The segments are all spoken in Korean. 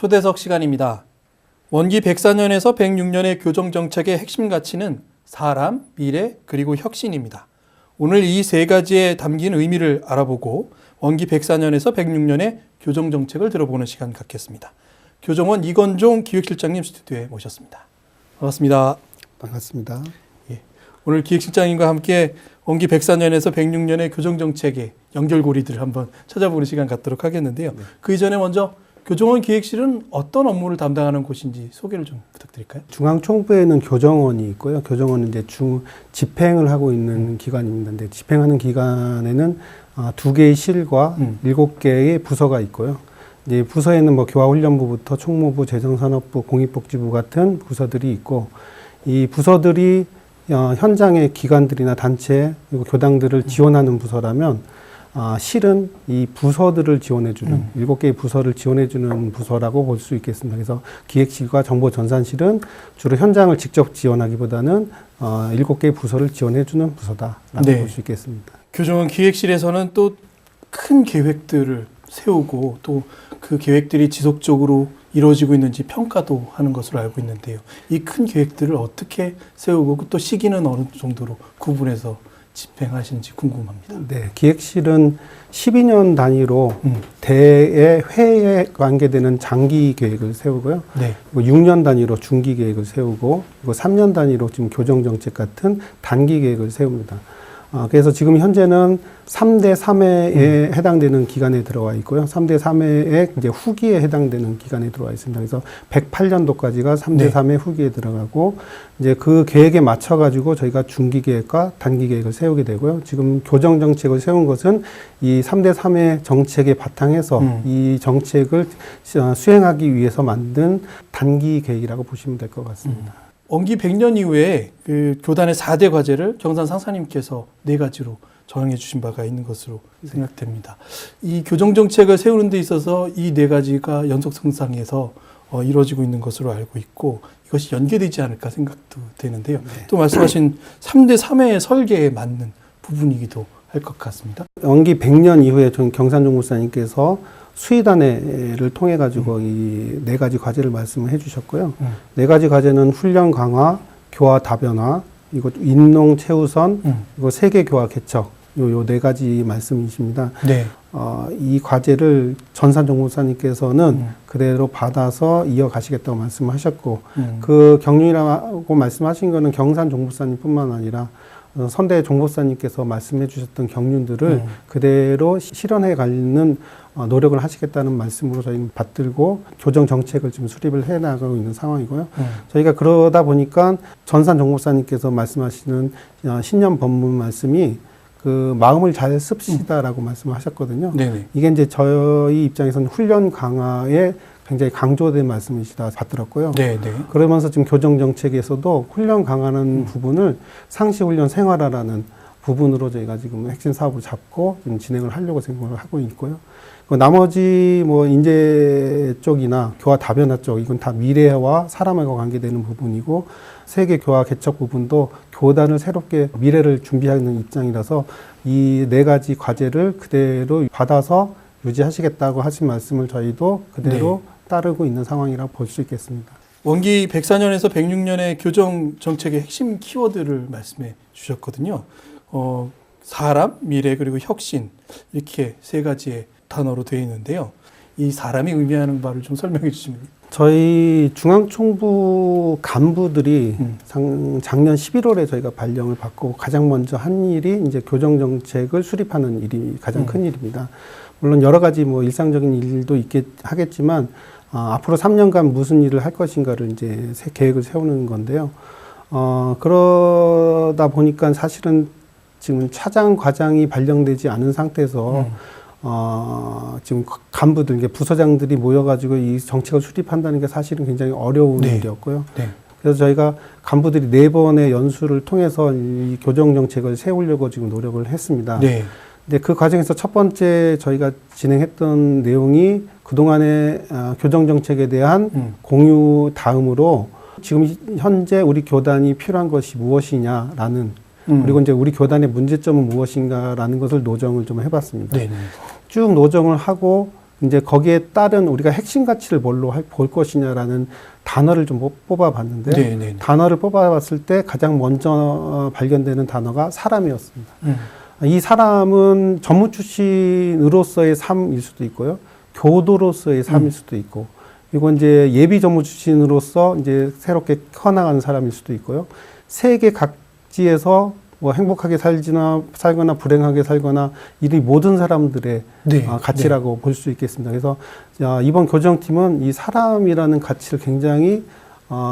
초대석 시간입니다. 원기 104년에서 106년의 교정정책의 핵심 가치는 사람, 미래, 그리고 혁신입니다. 오늘 이 세 가지에 담긴 의미를 알아보고 원기 104년에서 106년의 교정정책을 들어보는 시간 갖겠습니다. 교정원 이건종 기획실장님 스튜디오에 모셨습니다. 반갑습니다. 반갑습니다. 오늘 기획실장님과 함께 원기 104년에서 106년의 교정정책의 연결고리들을 한번 찾아보는 시간 갖도록 하겠는데요. 그 이전에 먼저 교정원 기획실은 어떤 업무를 담당하는 곳인지 소개를 좀 부탁드릴까요? 중앙총부에는 교정원이 있고요. 교정원은 이제 집행을 하고 있는 기관입니다. 근데 집행하는 기관에는 2개의 실과 7개의 부서가 있고요. 이제 부서에는 뭐 교화훈련부부터 총무부, 재정산업부, 공익복지부 같은 부서들이 있고, 이 부서들이 현장의 기관들이나 단체 그리고 교당들을 지원하는 부서라면 실은 이 부서들을 지원해주는 7개의 부서를 지원해주는 부서라고 볼 수 있겠습니다. 그래서 기획실과 정보전산실은 주로 현장을 직접 지원하기보다는 7개의 부서를 지원해주는 부서다라고 볼 수 있겠습니다. 교정원 기획실에서는 또 큰 계획들을 세우고 또 그 계획들이 지속적으로 이루어지고 있는지 평가도 하는 것으로 알고 있는데요. 이 큰 계획들을 어떻게 세우고 또 시기는 어느 정도로 구분해서 집행하시는지 궁금합니다. 네, 기획실은 12년 단위로 대의 회에 관계되는 장기 계획을 세우고요. 네. 그리고 6년 단위로 중기 계획을 세우고, 그리고 3년 단위로 지금 교정정책 같은 단기 계획을 세웁니다. 그래서 지금 현재는 3대 3회에 해당되는 기간에 들어와 있고요. 3대 3회의 이제 후기에 해당되는 기간에 들어와 있습니다. 그래서 108년도까지가 3대 3회 후기에 들어가고, 이제 그 계획에 맞춰가지고 저희가 중기 계획과 단기 계획을 세우게 되고요. 지금 교정 정책을 세운 것은 이 3대 3회 정책에 바탕해서 이 정책을 수행하기 위해서 만든 단기 계획이라고 보시면 될 것 같습니다. 원기 100년 이후에 그 교단의 4대 과제를 경산 상사님께서 4가지로 정해 주신 바가 있는 것으로 생각됩니다. 이 교정정책을 세우는 데 있어서 이 4가지가 연속성상에서 이루어지고 있는 것으로 알고 있고, 이것이 연계되지 않을까 생각도 되는데요. 또 말씀하신 3대 3회의 설계에 맞는 부분이기도 할 것 같습니다. 원기 100년 이후에 경산정보사님께서 수의단회를 통해 가지고 이 4가지 과제를 말씀을 해주셨고요. 4가지 과제는 훈련 강화, 교화 다변화, 이거 인농 최우선, 이거 세계 교화 개척, 요 4가지 말씀이십니다. 네. 이 과제를 전산정보사님께서는 그대로 받아서 이어가시겠다고 말씀하셨고, 그 경륜이라고 말씀하신 거는 경산정보사님뿐만 아니라 선대 정보사님께서 말씀해 주셨던 경륜들을 그대로 실현해 가는 노력을 하시겠다는 말씀으로 저희는 받들고 교정 정책을 지금 수립을 해 나가고 있는 상황이고요. 저희가 그러다 보니까 전산 정보사님께서 말씀하시는 신년 법문 말씀이 그 마음을 잘 씁시다라고 말씀하셨거든요. 네네. 이게 이제 저희 입장에서는 훈련 강화에 굉장히 강조된 말씀이시다 받들었고요. 네네. 그러면서 지금 교정 정책에서도 훈련 강화하는 부분을 상시 훈련 생활화라는 부분으로 저희가 지금 핵심 사업을 잡고 지금 진행을 하려고 생각을 하고 있고요. 나머지 뭐 인재 쪽이나 교화 다변화 쪽, 이건 다 미래와 사람과 관계되는 부분이고, 세계 교화 개척 부분도 교단을 새롭게 미래를 준비하는 입장이라서 이 4가지 과제를 그대로 받아서 유지하시겠다고 하신 말씀을 저희도 그대로 따르고 있는 상황이라고 볼 수 있겠습니다. 원기 104년에서 106년의 교정 정책의 핵심 키워드를 말씀해 주셨거든요. 사람, 미래, 그리고 혁신, 이렇게 3가지의 단어로 되어 있는데요. 이 사람이 의미하는 바를 좀 설명해 주시면. 저희 중앙총부 간부들이 작년 11월에 저희가 발령을 받고 가장 먼저 한 일이 이제 교정정책을 수립하는 일이 가장 큰 일입니다. 물론 여러 가지 뭐 일상적인 일도 하겠지만, 앞으로 3년간 무슨 일을 할 것인가를 이제 계획을 세우는 건데요. 그러다 보니까 사실은 지금 차장, 과장이 발령되지 않은 상태에서 지금 간부들, 부서장들이 모여가지고 이 정책을 수립한다는 게 사실은 굉장히 어려운 일이었고요. 네. 그래서 저희가 간부들이 4번의 연수를 통해서 이 교정정책을 세우려고 지금 노력을 했습니다. 네. 근데 그 과정에서 첫 번째 저희가 진행했던 내용이 그동안의 교정정책에 대한 공유 다음으로 지금 현재 우리 교단이 필요한 것이 무엇이냐라는 그리고 이제 우리 교단의 문제점은 무엇인가라는 것을 노정을 좀 해봤습니다. 네네. 쭉 노정을 하고 이제 거기에 따른 우리가 핵심 가치를 뭘로 볼 것이냐라는 단어를 좀 뽑아봤는데 네네. 단어를 뽑아봤을 때 가장 먼저 발견되는 단어가 사람이었습니다. 이 사람은 전무 출신으로서의 삶일 수도 있고요, 교도로서의 삶일 수도 있고, 그리고 이제 예비 전무 출신으로서 이제 새롭게 커나가는 사람일 수도 있고요. 세계 각지에서 뭐 행복하게 살거나 불행하게 살거나 이 모든 사람들의 네. 가치라고 볼 수 있겠습니다. 그래서 이번 교정팀은 이 사람이라는 가치를 굉장히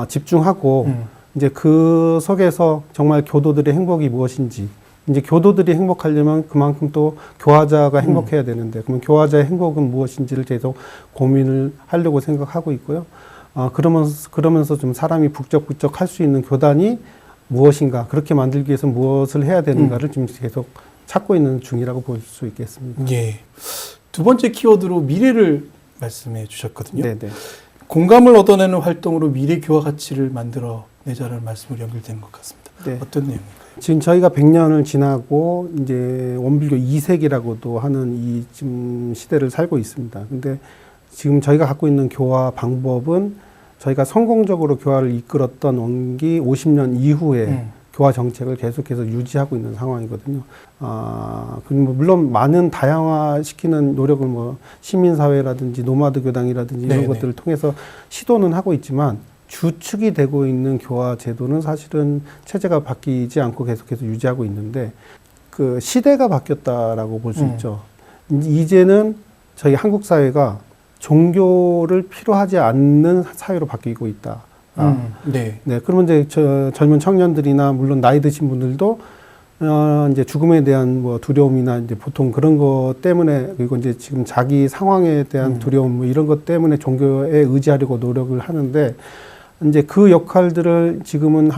집중하고 이제 그 속에서 정말 교도들의 행복이 무엇인지, 이제 교도들이 행복하려면 그만큼 또 교화자가 행복해야 되는데, 그러면 교화자의 행복은 무엇인지를 계속 고민을 하려고 생각하고 있고요. 그러면서 좀 사람이 북적북적 할 수 있는 교단이 무엇인가, 그렇게 만들기 위해서 무엇을 해야 되는가를 지금 계속 찾고 있는 중이라고 볼 수 있겠습니다. 예. 두 번째 키워드로 미래를 말씀해 주셨거든요. 네네. 공감을 얻어내는 활동으로 미래 교화 가치를 만들어내자라는 말씀으로 연결되는 것 같습니다. 네. 어떤 내용인가요? 지금 저희가 100년을 지나고 이제 원불교 2세기라고도 하는 이 지금 시대를 살고 있습니다. 근데 지금 저희가 갖고 있는 교화 방법은 저희가 성공적으로 교화를 이끌었던 원기 50년 이후에 교화 정책을 계속해서 유지하고 있는 상황이거든요. 그리고 물론 많은 다양화시키는 노력을 뭐 시민사회라든지 노마드 교당이라든지 이런 것들을 통해서 시도는 하고 있지만, 주축이 되고 있는 교화 제도는 사실은 체제가 바뀌지 않고 계속해서 유지하고 있는데, 그 시대가 바뀌었다라고 볼 수 있죠. 이제는 저희 한국 사회가 종교를 필요하지 않는 사회로 바뀌고 있다. 네. 그러면 이제 젊은 청년들이나 물론 나이 드신 분들도 이제 죽음에 대한 뭐 두려움이나 이제 보통 그런 것 때문에, 그리고 이제 지금 자기 상황에 대한 두려움 뭐 이런 것 때문에 종교에 의지하려고 노력을 하는데, 이제 그 역할들을 지금은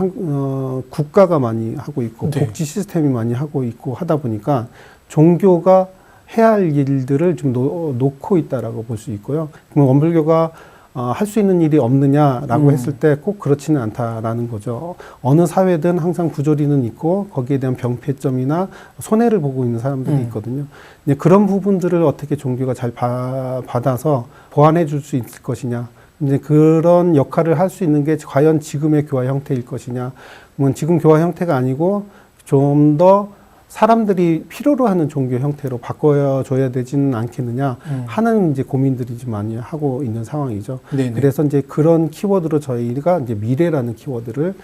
국가가 많이 하고 있고 복지 시스템이 많이 하고 있고 하다 보니까 종교가 해야 할 일들을 좀 놓고 있다라고 볼 수 있고요. 그럼 원불교가 할 수 있는 일이 없느냐라고 했을 때 꼭 그렇지는 않다라는 거죠. 어느 사회든 항상 부조리는 있고 거기에 대한 병폐점이나 손해를 보고 있는 사람들이 있거든요. 이제 그런 부분들을 어떻게 종교가 잘 받아서 보완해 줄 수 있을 것이냐, 이제 그런 역할을 할 수 있는 게 과연 지금의 교화 형태일 것이냐, 그러면 지금 교화 형태가 아니고 좀 더 사람들이 필요로 하는 종교 형태로 바꿔줘야 되지는 않겠느냐 하는 이제 고민들이 좀 많이 하고 있는 상황이죠. 네네. 그래서 이제 그런 키워드로 저희가 이제 미래라는 키워드를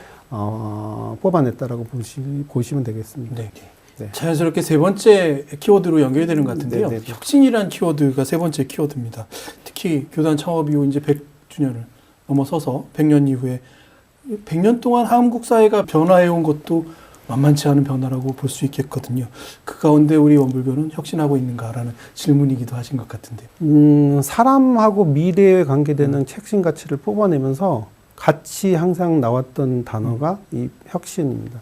뽑아냈다라고 보시면 되겠습니다. 네. 네. 자연스럽게 세 번째 키워드로 연결되는 것 같은데요. 네네. 혁신이라는 키워드가 세 번째 키워드입니다. 특히 교단 창업 이후 이제 100주년을 넘어서서 100년 이후에 100년 동안 한국 사회가 변화해온 것도 만만치 않은 변화라고 볼 수 있겠거든요. 그 가운데 우리 원불교는 혁신하고 있는가라는 질문이기도 하신 것 같은데. 사람하고 미래에 관계되는 핵심 가치를 뽑아내면서 같이 항상 나왔던 단어가 이 혁신입니다.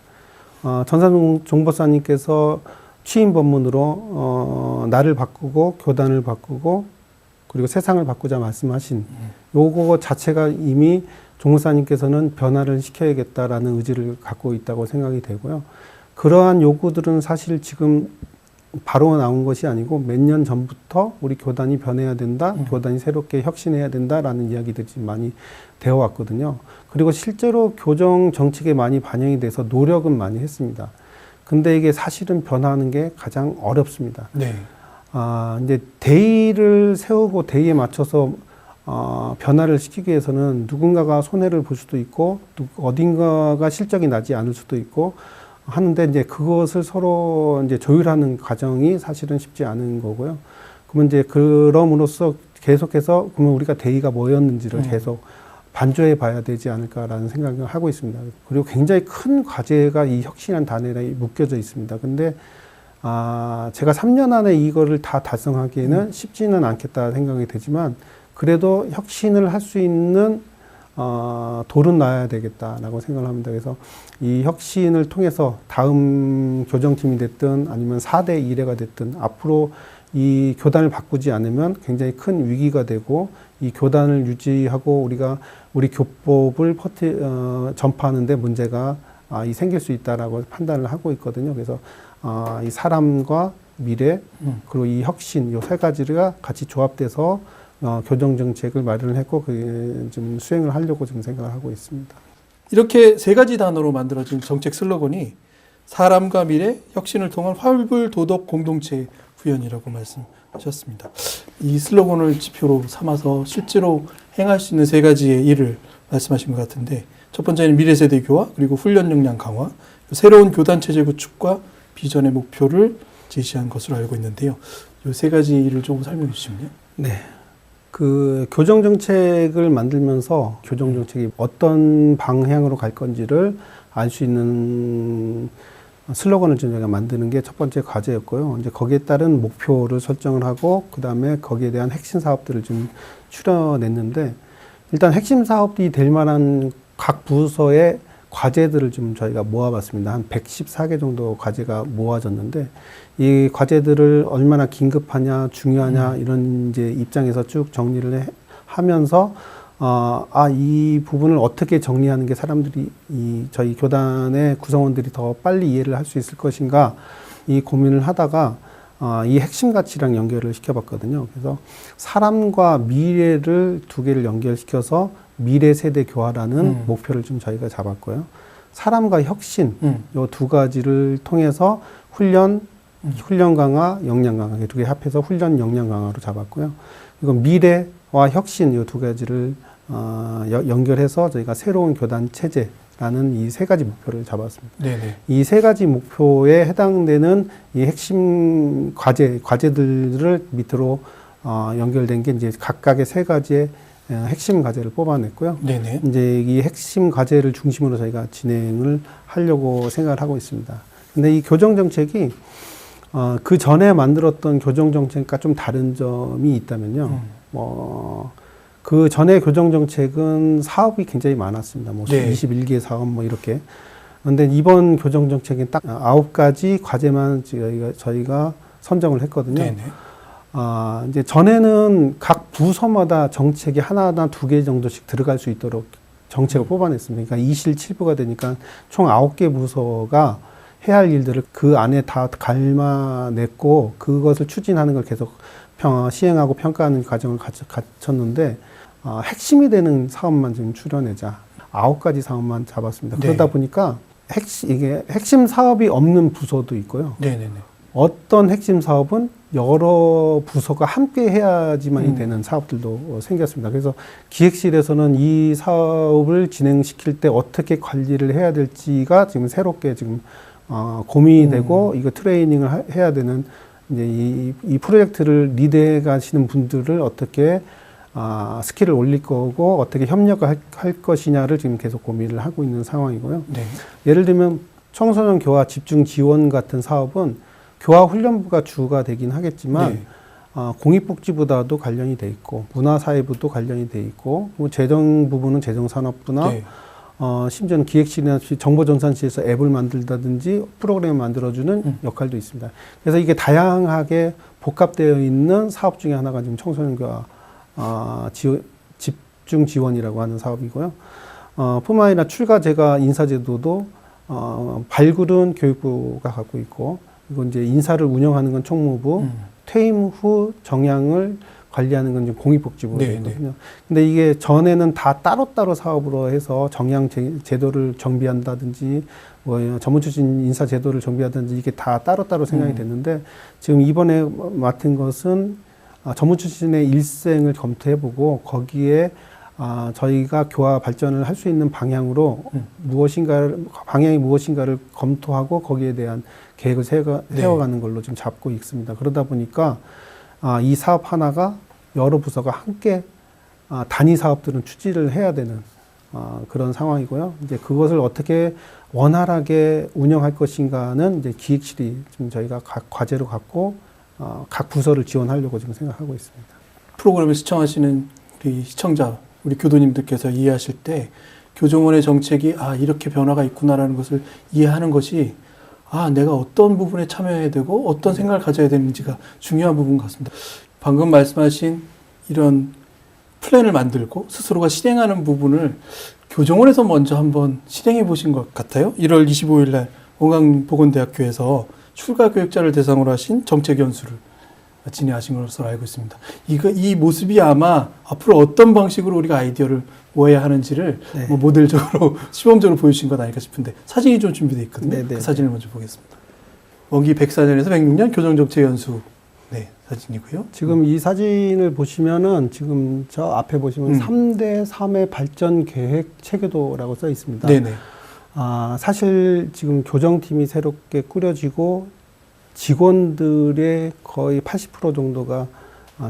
전산 종법사님께서 취임 법문으로 나를 바꾸고 교단을 바꾸고 그리고 세상을 바꾸자 말씀하신 요거 자체가 이미 종목사님께서는 변화를 시켜야겠다라는 의지를 갖고 있다고 생각이 되고요. 그러한 요구들은 사실 지금 바로 나온 것이 아니고 몇 년 전부터 우리 교단이 변해야 된다, 교단이 새롭게 혁신해야 된다라는 이야기들이 많이 되어 왔거든요. 그리고 실제로 교정 정책에 많이 반영이 돼서 노력은 많이 했습니다. 근데 이게 사실은 변화하는 게 가장 어렵습니다. 네. 이제 대의를 세우고 대의에 맞춰서 변화를 시키기 위해서는 누군가가 손해를 볼 수도 있고 어딘가가 실적이 나지 않을 수도 있고 하는데 이제 그것을 서로 이제 조율하는 과정이 사실은 쉽지 않은 거고요. 그러면 이제 그럼으로써 계속해서 그러면 우리가 대의가 뭐였는지를 계속 반조해 봐야 되지 않을까라는 생각을 하고 있습니다. 그리고 굉장히 큰 과제가 이 혁신이라는 단어에 묶여져 있습니다. 근데 제가 3년 안에 이거를 다 달성하기에는 쉽지는 않겠다 생각이 되지만 그래도 혁신을 할 수 있는 돌은 놔야 되겠다라고 생각을 합니다. 그래서 이 혁신을 통해서 다음 교정팀이 됐든 아니면 4대 1회가 됐든 앞으로 이 교단을 바꾸지 않으면 굉장히 큰 위기가 되고 이 교단을 유지하고 우리가 우리 교법을 전파하는 데 문제가 생길 수 있다라고 판단을 하고 있거든요. 그래서 이 사람과 미래, 그리고 이 혁신, 요 세 가지가 같이 조합돼서 교정 정책을 마련을 했고 좀 수행을 하려고 지금 생각을 하고 있습니다. 이렇게 세 가지 단어로 만들어진 정책 슬로건이 사람과 미래, 혁신을 통한 활불 도덕 공동체 구현이라고 말씀하셨습니다. 이 슬로건을 지표로 삼아서 실제로 행할 수 있는 세 가지의 일을 말씀하신 것 같은데, 첫 번째는 미래세대 교화, 그리고 훈련 역량 강화, 새로운 교단 체제 구축과 비전의 목표를 제시한 것으로 알고 있는데요. 이 세 가지 일을 조금 설명해 주시면요. 네. 그 교정 정책을 만들면서 교정 정책이 어떤 방향으로 갈 건지를 알 수 있는 슬로건을 저희가 만드는 게 첫 번째 과제였고요. 이제 거기에 따른 목표를 설정을 하고 그 다음에 거기에 대한 핵심 사업들을 좀 추려냈는데, 일단 핵심 사업이 될 만한 각 부서의 과제들을 좀 저희가 모아봤습니다. 한 114개 정도 과제가 모아졌는데, 이 과제들을 얼마나 긴급하냐, 중요하냐, 이런 이제 입장에서 쭉 정리를 하면서, 이 부분을 어떻게 정리하는 게 사람들이, 저희 교단의 구성원들이 더 빨리 이해를 할 수 있을 것인가, 이 고민을 하다가, 이 핵심 가치랑 연결을 시켜봤거든요. 그래서 사람과 미래를 두 개를 연결시켜서 미래 세대 교화라는 목표를 좀 저희가 잡았고요. 사람과 혁신, 요 두 가지를 통해서 훈련 강화, 역량 강화, 두 개 합해서 훈련 역량 강화로 잡았고요. 이건 미래와 혁신 요 두 가지를 연결해서 저희가 새로운 교단 체제라는 이 세 가지 목표를 잡았습니다. 네네. 이 세 가지 목표에 해당되는 이 핵심 과제들을 밑으로 연결된 게 이제 각각의 세 가지의 핵심 과제를 뽑아냈고요. 네네. 이제 이 핵심 과제를 중심으로 저희가 진행을 하려고 생각을 하고 있습니다. 근데 이 교정 정책이 그 전에 만들었던 교정 정책과 좀 다른 점이 있다면요. 그 전에 교정 정책은 사업이 굉장히 많았습니다. 네. 21개 사업 이렇게. 그런데 이번 교정 정책은 딱 9가지 과제만 저희가 선정을 했거든요. 네네. 이제 전에는 각 부서마다 정책이 하나나 두 개 정도씩 들어갈 수 있도록 정책을 뽑아냈습니다. 그러니까 2실7부가 되니까 총 9개 부서가 해야 할 일들을 그 안에 다 갈아냈고 그것을 추진하는 걸 계속 시행하고 평가하는 과정을 갖췄는데, 핵심이 되는 사업만 지금 추려내자. 9가지 사업만 잡았습니다. 네. 그러다 보니까 이게 핵심 사업이 없는 부서도 있고요. 네네네. 어떤 핵심 사업은 여러 부서가 함께 해야지만이 되는 사업들도 생겼습니다. 그래서 기획실에서는 이 사업을 진행시킬 때 어떻게 관리를 해야 될지가 지금 새롭게 지금 고민이 되고, 이거 트레이닝을 해야 되는 이제 이 프로젝트를 리드해 가시는 분들을 어떻게 스킬을 올릴 거고 어떻게 협력을 할 것이냐를 지금 계속 고민을 하고 있는 상황이고요. 네. 예를 들면 청소년 교화 집중 지원 같은 사업은 교화훈련부가 주가 되긴 하겠지만, 네. 공익복지부와도 관련이 돼 있고 문화사회부도 관련이 돼 있고, 재정 부분은 재정산업부나 네. 심지어는 기획실이나 정보전산실에서 앱을 만들다든지 프로그램을 만들어주는 역할도 있습니다. 그래서 이게 다양하게 복합되어 있는 사업 중에 하나가 지금 청소년교화 집중 지원이라고 하는 사업이고요. 뿐만 아니라 출가제가 인사제도도 발굴은 교육부가 갖고 있고, 이건 이제 인사를 운영하는 건 총무부, 퇴임 후 정양을 관리하는 건 공익복지부거든요. 근데 이게 전에는 다 따로따로 사업으로 해서 정양 제도를 정비한다든지, 전문 출신 인사 제도를 정비하든지 이게 다 따로따로 생각이 됐는데, 지금 이번에 맡은 것은 전문 출신의 일생을 검토해보고 거기에 저희가 교화 발전을 할 수 있는 방향으로 방향이 무엇인가를 검토하고 거기에 대한 계획을 세워가는 걸로 지금 잡고 있습니다. 그러다 보니까 이 사업 하나가 여러 부서가 함께 단위 사업들은 추진을 해야 되는 그런 상황이고요. 이제 그것을 어떻게 원활하게 운영할 것인가는 이제 기획실이 지금 저희가 각 과제로 갖고 각 부서를 지원하려고 지금 생각하고 있습니다. 프로그램을 시청하시는 우리 시청자, 우리 교도님들께서 이해하실 때 교정원의 정책이 이렇게 변화가 있구나라는 것을 이해하는 것이 내가 어떤 부분에 참여해야 되고 어떤 생각을 가져야 되는지가 중요한 부분 같습니다. 방금 말씀하신 이런 플랜을 만들고 스스로가 실행하는 부분을 교정원에서 먼저 한번 실행해 보신 것 같아요. 1월 25일 날 건강보건대학교에서 출가 교육자를 대상으로 하신 정책 연수를 진행하신 것으로 알고 있습니다. 이 모습이 아마 앞으로 어떤 방식으로 우리가 아이디어를 모아야 하는지를 네. 뭐 모델적으로 시범적으로 보여주신 것 아닐까 싶은데 사진이 좀 준비되어 있거든요. 네, 네. 그 사진을 먼저 보겠습니다. 원기 104년에서 106년 교정정책 연수 사진이고요. 지금 이 사진을 보시면은 지금 저 앞에 보시면 3대 3의 발전 계획 체계도라고 써 있습니다. 네네. 사실 지금 교정팀이 새롭게 꾸려지고 직원들의 거의 80% 정도가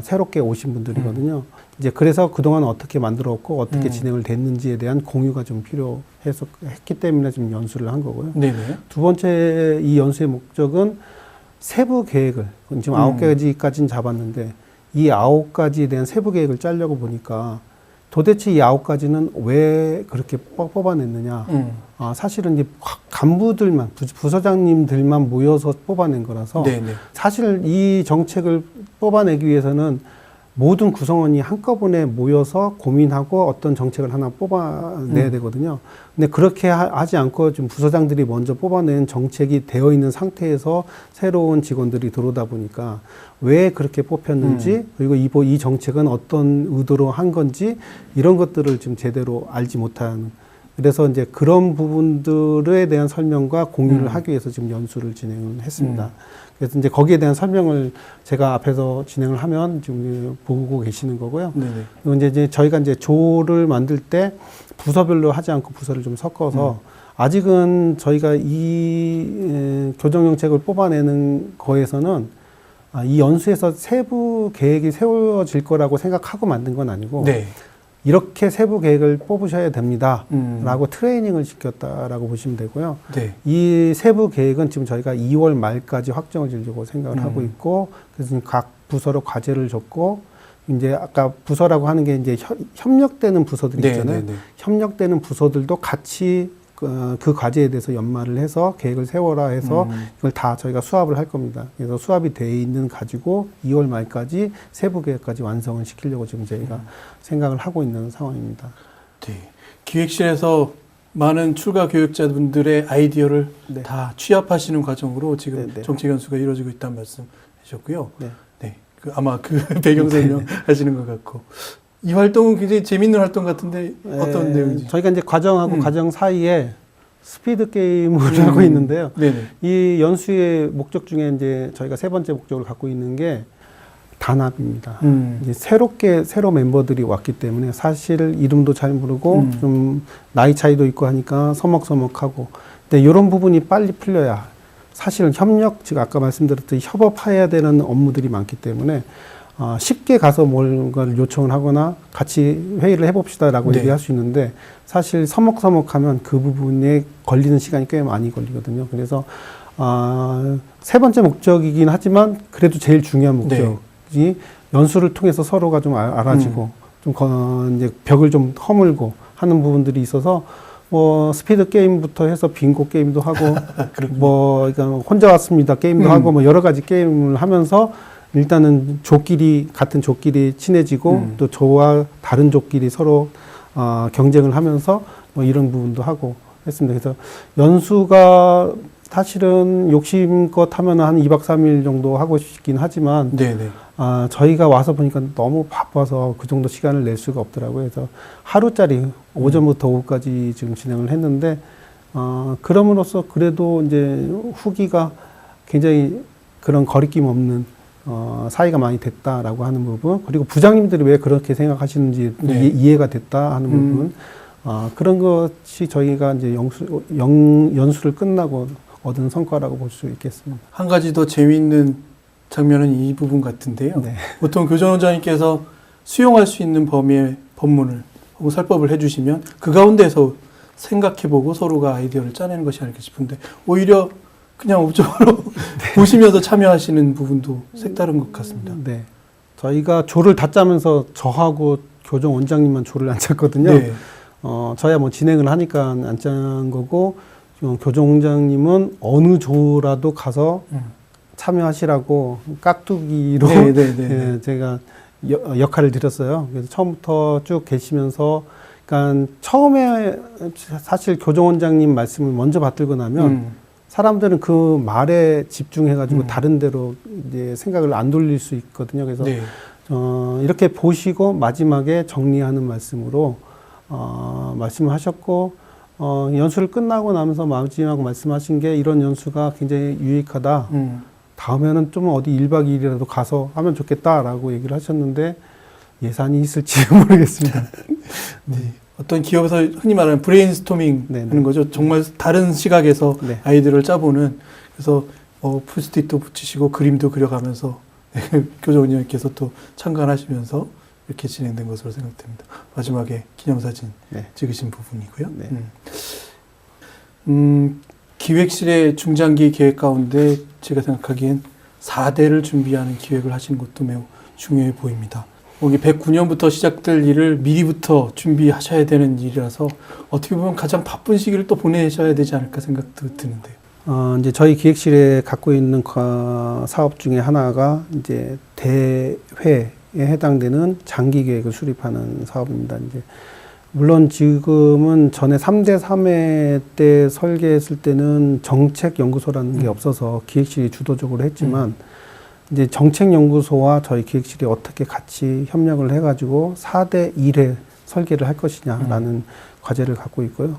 새롭게 오신 분들이거든요. 이제 그래서 그동안 어떻게 만들었고 어떻게 진행을 됐는지에 대한 공유가 좀 필요해서 했기 때문에 지금 연수를 한 거고요. 네네. 두 번째 이 연수의 목적은 세부 계획을 지금 9가지까지는 잡았는데 이 9가지에 대한 세부 계획을 짜려고 보니까 도대체 이 9가지는 왜 그렇게 뽑아냈느냐. 사실은 이제 간부들만, 부서장님들만 모여서 뽑아낸 거라서 네네. 사실 이 정책을 뽑아내기 위해서는 모든 구성원이 한꺼번에 모여서 고민하고 어떤 정책을 하나 뽑아내야 되거든요. 근데 그렇게 하지 않고 좀 부서장들이 먼저 뽑아낸 정책이 되어 있는 상태에서 새로운 직원들이 들어오다 보니까 왜 그렇게 뽑혔는지 그리고 이 정책은 어떤 의도로 한 건지 이런 것들을 지금 제대로 알지 못하는 그래서 이제 그런 부분들에 대한 설명과 공유를 하기 위해서 지금 연수를 진행을 했습니다. 그래서 이제 거기에 대한 설명을 제가 앞에서 진행을 하면 지금 보고 계시는 거고요. 네네. 그리고 이제 저희가 이제 조를 만들 때 부서별로 하지 않고 부서를 좀 섞어서 아직은 저희가 이 교정정책을 뽑아내는 거에서는 이 연수에서 세부 계획이 세워질 거라고 생각하고 만든 건 아니고 네. 이렇게 세부 계획을 뽑으셔야 됩니다. 라고 트레이닝을 시켰다라고 보시면 되고요. 네. 이 세부 계획은 지금 저희가 2월 말까지 확정을 지려고 생각을 하고 있고, 그래서 지금 각 부서로 과제를 줬고, 이제 아까 부서라고 하는 게 이제 협력되는 부서들이 네, 있잖아요. 네, 네. 협력되는 부서들도 같이 그 과제에 대해서 연말을 해서 계획을 세워라 해서 이걸 다 저희가 수합을 할 겁니다. 그래서 수합이 돼 있는 가지고 2월 말까지 세부 계획까지 완성을 시키려고 지금 저희가 생각을 하고 있는 상황입니다. 네. 기획실에서 많은 출가 교육자분들의 아이디어를 네. 다 취합하시는 과정으로 지금 네, 네. 정책 정책 연수가 이루어지고 있다는 말씀 해주셨고요. 네. 네. 아마 그 배경 설명 하시는 것 같고. 이 활동은 굉장히 재밌는 활동 같은데 어떤 내용이지? 저희가 이제 과정하고 과정 사이에 스피드 게임을 하고 있는데요. 네네. 이 연수의 목적 중에 이제 저희가 세 번째 목적을 갖고 있는 게 단합입니다. 이제 새로 멤버들이 왔기 때문에 사실 이름도 잘 모르고 좀 나이 차이도 있고 하니까 서먹서먹하고. 근데 이런 부분이 빨리 풀려야 사실은 제가 아까 말씀드렸듯이 협업해야 되는 업무들이 많기 때문에 쉽게 가서 뭔가를 요청을 하거나 같이 회의를 해봅시다라고 네. 얘기할 수 있는데 사실 서먹서먹하면 그 부분에 걸리는 시간이 꽤 많이 걸리거든요. 그래서 세 번째 목적이긴 하지만 그래도 제일 중요한 목적이 연수를 통해서 서로가 좀 알아지고 좀 이제 벽을 좀 허물고 하는 부분들이 있어서 뭐 스피드 게임부터 해서 빙고 게임도 하고 뭐 그러니까 혼자 왔습니다 게임도 하고 뭐 여러 가지 게임을 하면서 일단은 같은 조끼리 친해지고 또 저와 다른 조끼리 서로 경쟁을 하면서 뭐 이런 부분도 하고 했습니다. 그래서 연수가 사실은 욕심껏 하면 한 2박 3일 정도 하고 싶긴 하지만 네네. 저희가 와서 보니까 너무 바빠서 그 정도 시간을 낼 수가 없더라고요. 그래서 하루짜리 오전부터 오후까지 지금 진행을 했는데 그럼으로써 그래도 이제 후기가 굉장히 그런 거리낌 없는 사이가 많이 됐다라고 하는 부분, 그리고 부장님들이 왜 그렇게 생각하시는지 네. 이해가 됐다 하는 부분, 그런 것이 저희가 이제 연수를 끝나고 얻은 성과라고 볼 수 있겠습니다. 한 가지 더 재미있는 장면은 이 부분 같은데요. 네. 보통 교정원장님께서 수용할 수 있는 범위의 법문을 혹은 설법을 해주시면 그 가운데서 생각해보고 서로가 아이디어를 짜내는 것이 아닐까 싶은데 오히려 그냥 업적으로 보시면서 참여하시는 부분도 색다른 것 같습니다. 네. 저희가 조를 다 짜면서 저하고 교정 원장님만 조를 안 짰거든요. 네. 저야 뭐 진행을 하니까 안 짠 거고, 교정 원장님은 어느 조라도 가서 참여하시라고 깍두기로 네, 네, 네. 예, 제가 역할을 드렸어요. 그래서 처음부터 쭉 계시면서, 그러니까 처음에 사실 교정 원장님 말씀을 먼저 받들고 나면 사람들은 그 말에 집중해가지고 다른 데로 이제 생각을 안 돌릴 수 있거든요. 그래서 네. 이렇게 보시고 마지막에 정리하는 말씀으로 말씀을 하셨고, 연수를 끝나고 나면서 마지막 말씀하신 게 이런 연수가 굉장히 유익하다. 다음에는 좀 어디 1박 2일이라도 가서 하면 좋겠다라고 얘기를 하셨는데 예산이 있을지 모르겠습니다. 네. 어떤 기업에서 흔히 말하는 브레인스토밍 네네. 하는 거죠. 정말 다른 시각에서 네. 아이디어를 짜보는. 그래서 포스트잇도 붙이시고 그림도 그려가면서 교정원님께서 또 참관하시면서 이렇게 진행된 것으로 생각됩니다. 마지막에 기념사진 네. 찍으신 부분이고요. 네. 기획실의 중장기 계획 가운데 제가 생각하기엔 4대를 준비하는 기획을 하시는 것도 매우 중요해 보입니다. 이게 109년부터 시작될 일을 미리부터 준비하셔야 되는 일이라서 어떻게 보면 가장 바쁜 시기를 또 보내셔야 되지 않을까 생각도 드는데요. 이제 저희 기획실에 갖고 있는 사업 중에 하나가 이제 대회에 해당되는 장기 계획을 수립하는 사업입니다. 이제 물론 지금은 전에 3대 3회 때 설계했을 때는 정책연구소라는 게 없어서 기획실이 주도적으로 했지만 이제 정책연구소와 저희 기획실이 어떻게 같이 협력을 해가지고 4대 1회 설계를 할 것이냐라는 과제를 갖고 있고요.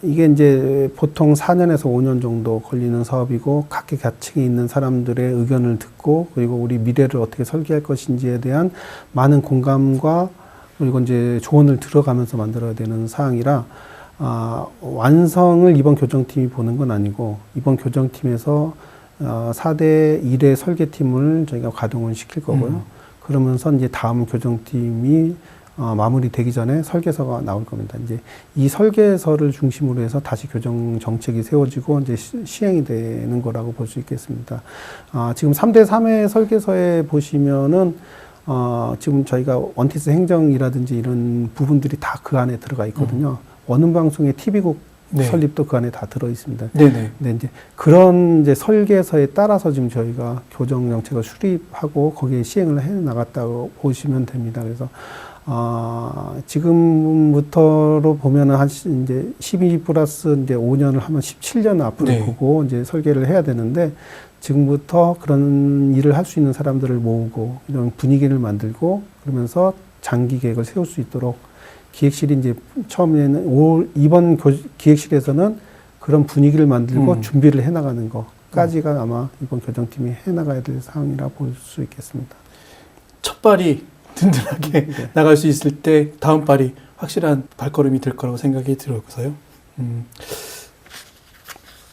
이게 이제 보통 4년에서 5년 정도 걸리는 사업이고 각계 계층에 있는 사람들의 의견을 듣고 그리고 우리 미래를 어떻게 설계할 것인지에 대한 많은 공감과 그리고 이제 조언을 들어가면서 만들어야 되는 사항이라 완성을 이번 교정팀이 보는 건 아니고 이번 교정팀에서 4대 1회 설계팀을 저희가 가동을 시킬 거고요. 그러면서 이제 다음 교정팀이 마무리되기 전에 설계서가 나올 겁니다. 이제 이 설계서를 중심으로 해서 다시 교정 정책이 세워지고 이제 시행이 되는 거라고 볼 수 있겠습니다. 지금 3대 3회 설계서에 보시면은 지금 저희가 원티스 행정이라든지 이런 부분들이 다 그 안에 들어가 있거든요. 원음방송의 TV국 네. 설립도 그 안에 다 들어 있습니다. 네네. 근데 이제 그런 이제 설계서에 따라서 지금 저희가 교정 정책을 수립하고 거기에 시행을 해 나갔다고 보시면 됩니다. 그래서 지금부터로 보면은 한 이제 12 플러스 이제 5년을 하면 17년 앞으로 네. 보고 이제 설계를 해야 되는데 지금부터 그런 일을 할 수 있는 사람들을 모으고 이런 분위기를 만들고 그러면서 장기 계획을 세울 수 있도록 기획실이 이제 처음에는 이번 기획실에서는 그런 분위기를 만들고 준비를 해나가는 것까지가 아마 이번 교정팀이 해나가야 될 사항이라 볼 수 있겠습니다. 첫 발이 든든하게 네. 나갈 수 있을 때 다음 발이 확실한 발걸음이 될 거라고 생각이 들어서요.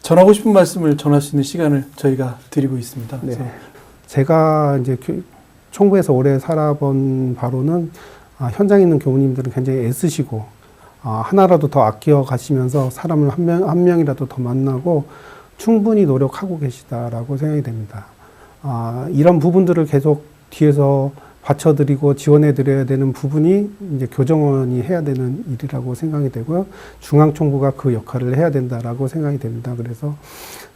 전하고 싶은 말씀을 전할 수 있는 시간을 저희가 드리고 있습니다. 네. 그래서 제가 이제 총부에서 오래 살아본 바로는 현장에 있는 교우님들은 굉장히 애쓰시고 하나라도 더 아껴 가시면서 사람을 한 명이라도 더 만나고 충분히 노력하고 계시다라고 생각이 됩니다. 이런 부분들을 계속 뒤에서 받쳐드리고 지원해드려야 되는 부분이 이제 교정원이 해야 되는 일이라고 생각이 되고요. 중앙총부가 그 역할을 해야 된다라고 생각이 됩니다. 그래서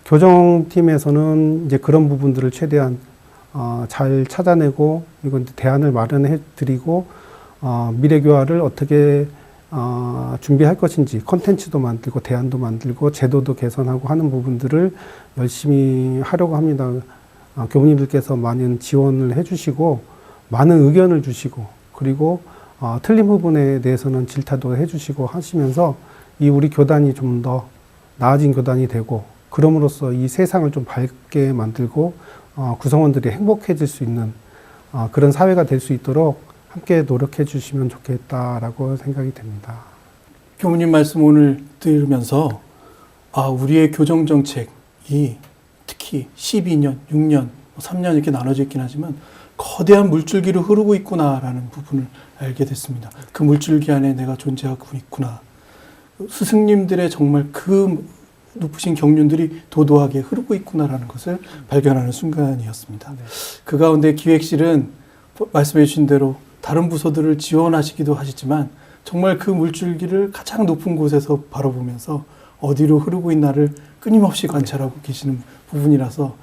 교정팀에서는 이제 그런 부분들을 최대한 잘 찾아내고 이건 대안을 마련해드리고 미래교화를 어떻게 준비할 것인지 콘텐츠도 만들고 대안도 만들고 제도도 개선하고 하는 부분들을 열심히 하려고 합니다. 교무님들께서 많은 지원을 해주시고 많은 의견을 주시고 그리고 틀린 부분에 대해서는 질타도 해주시고 하시면서 이 우리 교단이 좀 더 나아진 교단이 되고 그럼으로써 이 세상을 좀 밝게 만들고 구성원들이 행복해질 수 있는 그런 사회가 될 수 있도록 함께 노력해 주시면 좋겠다라고 생각이 됩니다. 교무님 말씀 오늘 들으면서 우리의 교정 정책이 특히 12년, 6년, 3년 이렇게 나눠져 있긴 하지만 거대한 물줄기로 흐르고 있구나라는 부분을 알게 됐습니다. 그 물줄기 안에 내가 존재하고 있구나. 스승님들의 정말 그 높으신 경륜들이 도도하게 흐르고 있구나라는 것을 발견하는 순간이었습니다. 그 가운데 기획실은 말씀해 주신 대로 다른 부서들을 지원하시기도 하시지만 정말 그 물줄기를 가장 높은 곳에서 바라보면서 어디로 흐르고 있나를 끊임없이 관찰하고 계시는 부분이라서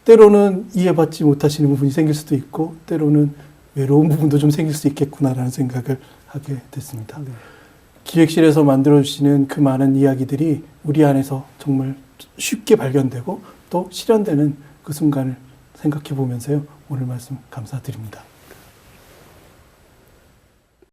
때로는 이해받지 못하시는 부분이 생길 수도 있고 때로는 외로운 부분도 좀 생길 수 있겠구나라는 생각을 하게 됐습니다. 기획실에서 만들어주시는 그 많은 이야기들이 우리 안에서 정말 쉽게 발견되고 또 실현되는 그 순간을 생각해 보면서요. 오늘 말씀 감사드립니다.